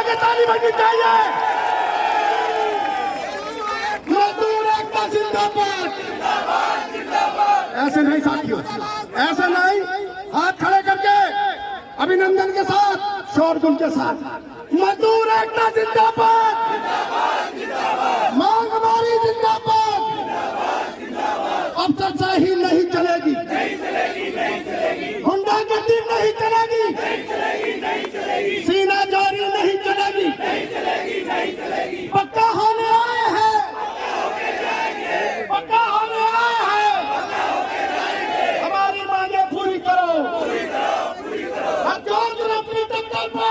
के ताली बजनी चाहिए। मजदूर एकता जिंदाबाद। ऐसे नहीं साथियों, ऐसे नहीं, हाथ खड़े करके अभिनंदन के साथ, शोरगुल के साथ। मजदूर एकता जिंदाबाद, मांग हमारी जिंदाबाद। अब चर्चाही नहीं चलेगी, गुंडागर्दी नहीं चलेगी, सीना जारी नहीं चलेगी। पक्का होने आए हैं, पक्का होने आए हैं। हमारी मांगे पूरी करो, हाथ जोड़ अपनी टक्कर पे,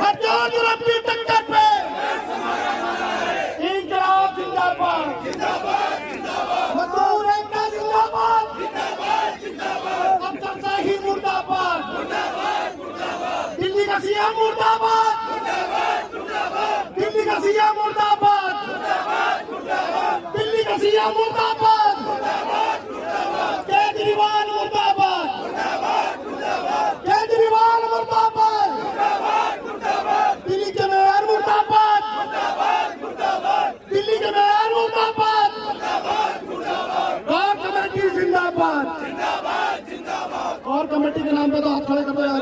हाथ जोड़ अपनी टक्कर पे। इंकलाब जिंदाबाद, मजदूर एकता जिंदाबाद, अब चर्चा ही मुर्दाबाद। दिल्ली का सीएम मुर्दाबाद, दिल्ली का सीएम मुर्दाबाद, दिल्ली का सीएम मुर्दाबाद, केजरीवाल मुर्दाबाद, केजरीवाल मुर्दाबाद, दिल्ली के मेयर मुर्दाबाद, दिल्ली के मेयर मुर्दाबाद, और कमेटी जिंदाबाद। और कमेटी के नाम पे तो हाथ खड़े कर दो यार।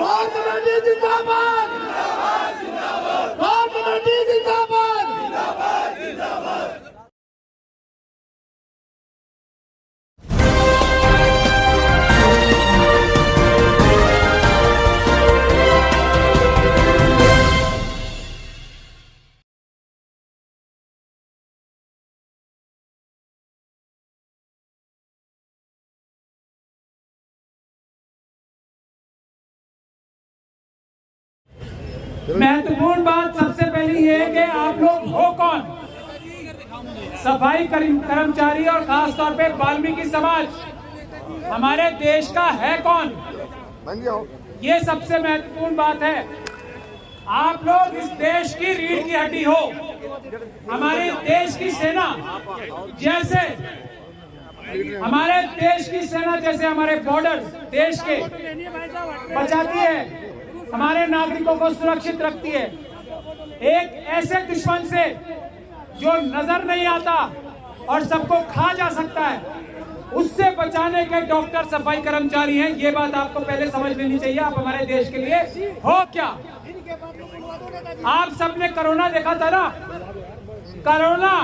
और कमेटी जिंदाबाद, और कमेटी जिंदाबाद। महत्वपूर्ण बात सबसे पहले ये है कि आप लोग हो कौन। सफाई कर्मचारी और खास तौर पे वाल्मीकि समाज हमारे देश का है कौन, ये सबसे महत्वपूर्ण बात है। आप लोग इस देश की रीढ़ की हड्डी हो। हमारे देश की सेना जैसे, हमारे देश की सेना जैसे हमारे बॉर्डर देश के बचाती है, हमारे नागरिकों को सुरक्षित रखती है। एक ऐसे दुश्मन से जो नजर नहीं आता और सबको खा जा सकता है, उससे बचाने के डॉक्टर सफाई कर्मचारी हैं। ये बात आपको पहले समझ लेनी चाहिए। आप हमारे देश के लिए हो क्या। आप सबने कोरोना देखा था ना, कोरोना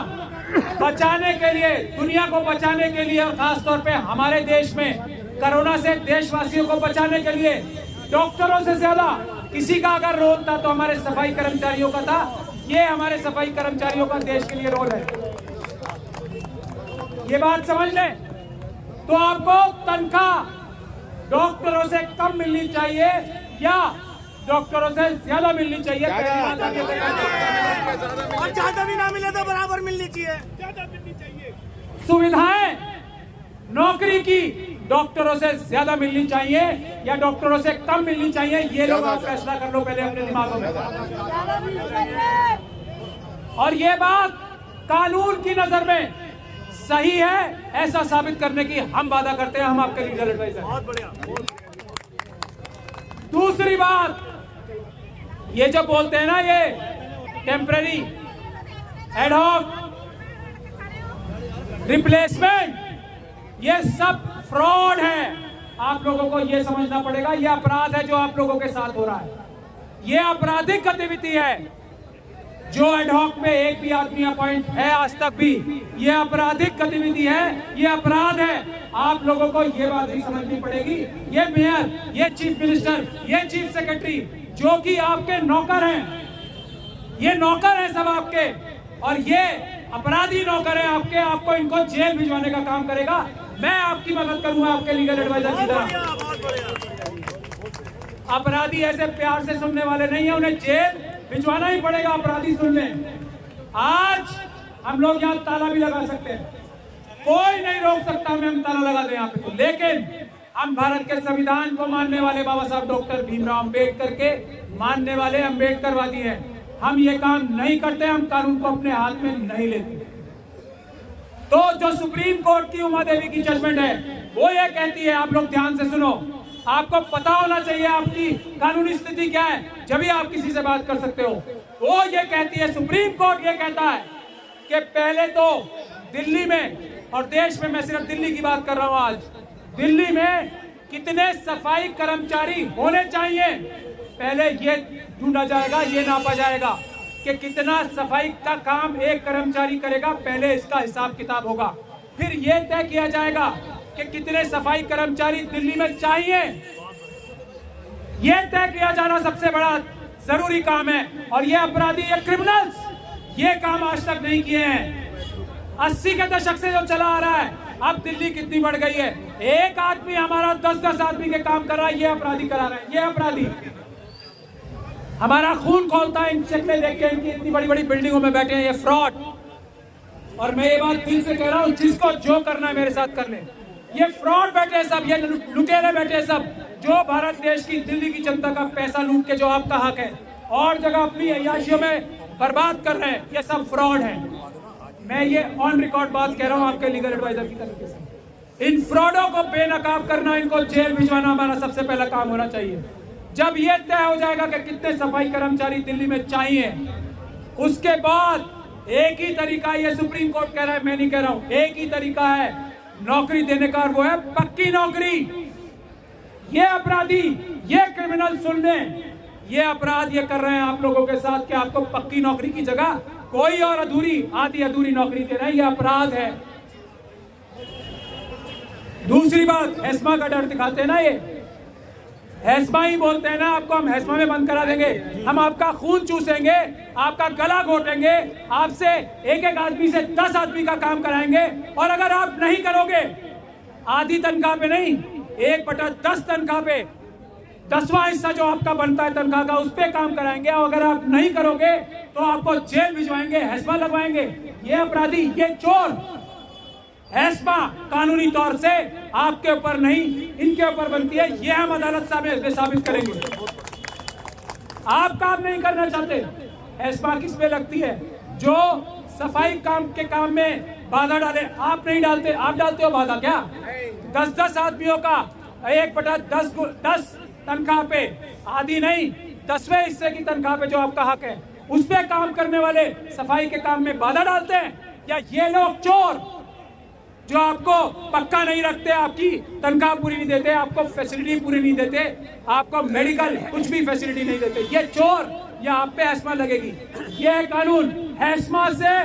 बचाने के लिए, दुनिया को बचाने के लिए और खास तौर पे हमारे देश में कोरोना से देशवासियों को बचाने के लिए डॉक्टरों से ज्यादा किसी का अगर रोल था तो हमारे सफाई कर्मचारियों का था। ये हमारे सफाई कर्मचारियों का देश के लिए रोल है। ये बात समझ लें। तो आपको तनख्वाह डॉक्टरों से कम मिलनी चाहिए या डॉक्टरों से ज्यादा मिलनी चाहिए। और ज्यादा भी ना मिले तो बराबर मिलनी चाहिए। सुविधाएं नौकरी की डॉक्टरों से ज्यादा मिलनी चाहिए या डॉक्टरों से कम मिलनी चाहिए। ये लोग आप फैसला कर लो पहले अपने दिमागों में। और ये बात कानून की नजर में सही है, ऐसा साबित करने की हम वादा करते हैं। हम आपके लीगल एडवाइजर। बहुत बढ़िया। दूसरी बात, ये जो बोलते हैं ना, ये टेम्पररी एडहॉक रिप्लेसमेंट, ये सब फ्रॉड है। आप लोगों को ये समझना पड़ेगा। ये अपराध है जो आप लोगों के साथ हो रहा है। ये आपराधिक गतिविधि है। जो एडहॉक में एक भी आदमी अपॉइंट है आज तक भी, ये आपराधिक गतिविधि है, ये अपराध है। आप लोगों को ये बात भी समझनी पड़ेगी। ये मेयर, ये चीफ मिनिस्टर, ये चीफ सेक्रेटरी जो कि आपके नौकर हैं, ये नौकर हैं सब आपके, और ये अपराधी नौकर हैं आपके। आपको इनको जेल भिजवाने का काम करेगा। मैं आपकी मदद करूंगा आपके लीगल एडवाइजर की तरह। अपराधी ऐसे प्यार से सुनने वाले नहीं है, उन्हें जेल भिजवाना ही पड़ेगा। अपराधी सुन लें। आज हम लोग यहाँ ताला भी लगा सकते हैं, कोई नहीं रोक सकता हमें, हम ताला लगा दें यहाँ पे। लेकिन हम भारत के संविधान को मानने वाले बाबा साहब डॉक्टर भीमराव अंबेडकर के मानने वाले अंबेडकरवादी हैं। हम ये काम नहीं करते, हम कानून को अपने हाथ में नहीं लेते। तो जो सुप्रीम कोर्ट की उमा देवी की जजमेंट है वो ये कहती है, आप लोग ध्यान से सुनो, आपको पता होना चाहिए आपकी कानूनी स्थिति क्या है, जब ही आप किसी से बात कर सकते हो। वो ये कहती है, सुप्रीम कोर्ट ये कहता है कि पहले तो दिल्ली में और देश में, मैं सिर्फ दिल्ली की बात कर रहा हूं आज, दिल्ली में कितने सफाई कर्मचारी होने चाहिए, पहले ये ढूंढा जाएगा, ये नापा जाएगा कि कितना सफाई का काम एक कर्मचारी करेगा, पहले इसका हिसाब किताब होगा। फिर यह तय किया जाएगा कि कितने सफाई कर्मचारी दिल्ली में चाहिए। यह तय किया जाना सबसे बड़ा जरूरी काम है। और ये अपराधी, ये क्रिमिनल्स ये काम आज तक नहीं किए हैं। 80 के दशक से जो चला आ रहा है, अब दिल्ली कितनी बढ़ गई है, एक आदमी हमारा 10-10 आदमी के काम कर रहा है, ये अपराधी करा रहा है। ये अपराधी हमारा खून खोलता है इन शक्लें देख के, इनकी इतनी बड़ी बड़ी बिल्डिंगों में बैठे हैं, ये फ्रॉड। और मैं ये बात दिल से कह रहा हूं, जिसको जो करना है मेरे साथ कर ले। ये फ्रॉड बैठे सब, ये लुटेरे बैठे सब, जो भारत देश की, दिल्ली की जनता का पैसा लूट के जो आपका हक है और जगह अपनी अय्याशियों में बर्बाद कर रहे हैं, ये सब फ्रॉड है। मैं ये ऑन रिकॉर्ड बात कह रहा हूं आपके लीगल एडवाइजर की तरीके से। इन फ्रॉडों को बेनकाब करना, इनको जेल भिजवाना हमारा सबसे पहला काम होना चाहिए। जब यह तय हो जाएगा कि कितने सफाई कर्मचारी दिल्ली में चाहिए, उसके बाद एक ही तरीका, ये सुप्रीम कोर्ट कह रहा है, मैं नहीं कह रहा हूं, एक ही तरीका है नौकरी देने का, वो है पक्की नौकरी। ये अपराधी, ये क्रिमिनल सुन लें, ये अपराध ये कर रहे हैं आप लोगों के साथ कि आपको पक्की नौकरी की जगह कोई और अधूरी, आधी अधूरी नौकरी दे रहे हैं, ये अपराध है। दूसरी बात, हेस्मा का डर दिखाते हैं ना, ये हेस्मा ही बोलते हैं ना आपको, हम हेस्मा में बंद करा देंगे, हम आपका खून चूसेंगे, आपका गला घोटेंगे, आपसे एक एक आदमी से 10 आदमी का काम कराएंगे, और अगर आप नहीं करोगे, आधी तनख्वाह पे नहीं, 1/10 तनख्वाह पे 10वां हिस्सा जो आपका बनता है तनख्वाह का, उस पे काम कराएंगे। और अगर आप नहीं करोगे तो आपको जेल भिजवाएंगे, हेस्मा लगवाएंगे। ये अपराधी, ये चोर, हेस्मा कानूनी तौर से आपके ऊपर नहीं, इनके ऊपर बनती है। ये हम अदालत में साबित करेंगे। आप काम नहीं करना चाहते, हेस्मा किस पे लगती है? जो सफाई काम के काम में बाधा डाले। आप नहीं डालते, आप डालते हो बाधा क्या? 10-10 आदमियों का 1/10 तनख्वाह पे, आधी नहीं 10वें हिस्से की तनख्वाह पे जो आपका हक है, उस पे काम करने वाले सफाई के काम में बाधा डालते हैं? या ये लोग चोर जो आपको पक्का नहीं रखते, आपकी तनख्वाह पूरी नहीं देते, आपको फैसिलिटी पूरी नहीं देते, आपको मेडिकल कुछ भी फैसिलिटी नहीं देते, ये चोर, या आप पे हेस्मा लगेगी। ये कानून, हेस्मा से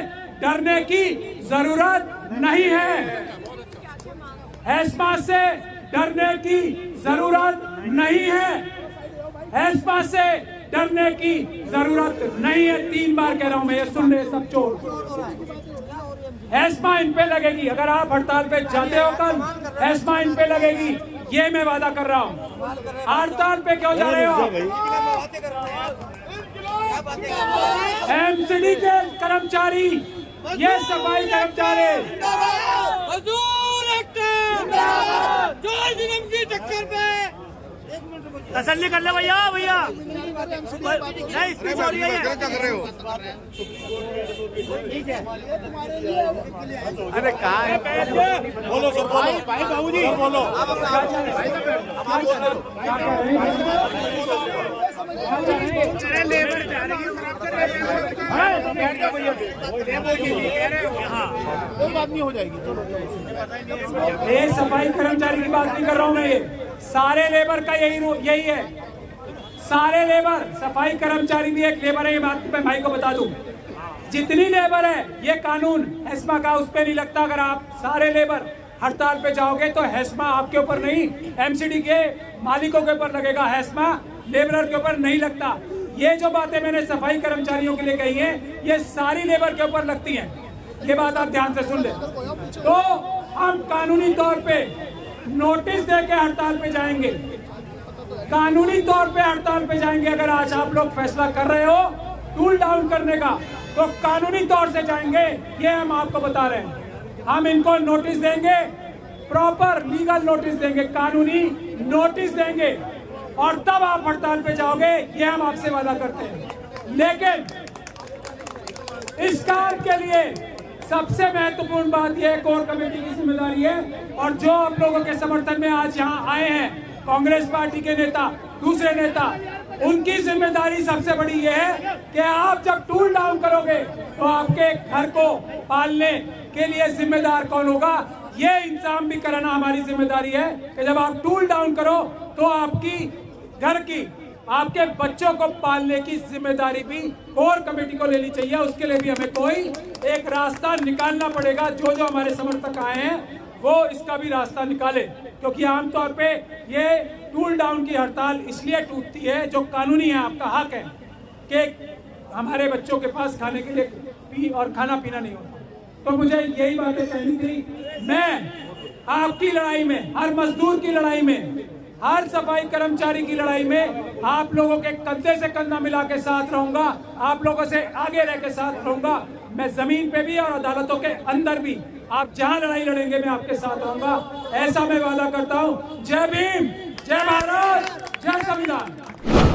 डरने की जरूरत नहीं है, हेस्मा से डरने की जरूरत नहीं है, हेस्मा से डरने की जरूरत नहीं है। 3 बार कह रहा हूं मैं, ये सुन रहे सब चोर। हेस्मा इन पे लगेगी, अगर आप हड़ताल पे जाते हो कल, हेस्मा इन पे लगेगी, ये मैं वादा कर रहा हूं। हड़ताल पे क्यों जा रहे हो? एमसीडी के कर्मचारी, ये सफाई कर्मचारी, चक्कर पे तसल्ली कर ले भैया, भैया नहीं इसमें सॉरी है, क्या कर रहे हो? अरे कहाँ है? बोलो सर, बोलो भाई, बाबूजी बोलो। लेबर जा रही है, बैठ जाओ भैया, कोई बात नहीं हो जाएगी। ये सफाई कर्मचारी की बात नहीं कर रहा हूं मैं, ये सारे लेबर का यही है। सारे लेबर, सफाई कर्मचारी भी एक लेबर है, ये बात मैं भाई को बता दूं। जितनी लेबर है, ये कानून हेस्मा का उस पे नहीं लगता। अगर आप सारे लेबर हड़ताल पे जाओगे तो हेस्मा आपके ऊपर नहीं, एमसीडी के मालिकों के ऊपर लगेगा, हेस्मा लेबर के ऊपर नहीं लगता। ये जो बातें मैंने सफाई कर्मचारियों के लिए कही हैं, ये सारी लेबर के ऊपर लगती हैं। ये बात आप ध्यान से सुन ले। तो हम कानूनी तौर पे नोटिस दे के हड़ताल पे जाएंगे, कानूनी तौर पे हड़ताल पे जाएंगे। अगर आज आप लोग फैसला कर रहे हो टूल डाउन करने का, तो कानूनी तौर से जाएंगे, ये हम आपको बता रहे हैं। हम इनको नोटिस देंगे, प्रॉपर लीगल नोटिस देंगे, कानूनी नोटिस देंगे, और तब आप हड़ताल पे जाओगे, ये हम आपसे वादा करते हैं। लेकिन इस काम के लिए सबसे महत्वपूर्ण बात यह कोर कमेटी की जिम्मेदारी है, और जो आप लोगों के समर्थन में आज यहाँ आए हैं, कांग्रेस पार्टी के नेता, दूसरे नेता, उनकी जिम्मेदारी सबसे बड़ी ये है कि आप जब टूल डाउन करोगे तो आपके घर को पालने के लिए जिम्मेदार कौन होगा, ये इंतजाम भी कराना हमारी जिम्मेदारी है कि जब आप टूल डाउन करो तो आपकी घर की, आपके बच्चों को पालने की जिम्मेदारी भी कोर कमेटी को लेनी चाहिए। उसके लिए भी हमें कोई एक रास्ता निकालना पड़ेगा। जो जो हमारे समर्थक आए हैं वो इसका भी रास्ता निकाले, क्योंकि आमतौर पे ये टूल डाउन की हड़ताल इसलिए टूटती है, जो कानूनी है, आपका हक है कि हमारे बच्चों के पास खाने के लिए और खाना पीना नहीं होता। तो मुझे यही बातें कहनी थी। मैं आपकी लड़ाई में, हर मजदूर की लड़ाई में, हर सफाई कर्मचारी की लड़ाई में आप लोगों के कंधे से कंधा मिला के साथ रहूंगा, आप लोगों से आगे रह के साथ रहूंगा। मैं जमीन पे भी और अदालतों के अंदर भी, आप जहां लड़ाई लड़ेंगे मैं आपके साथ रहूंगा, ऐसा मैं वादा करता हूं। जय भीम, जय भारत, जय संविधान।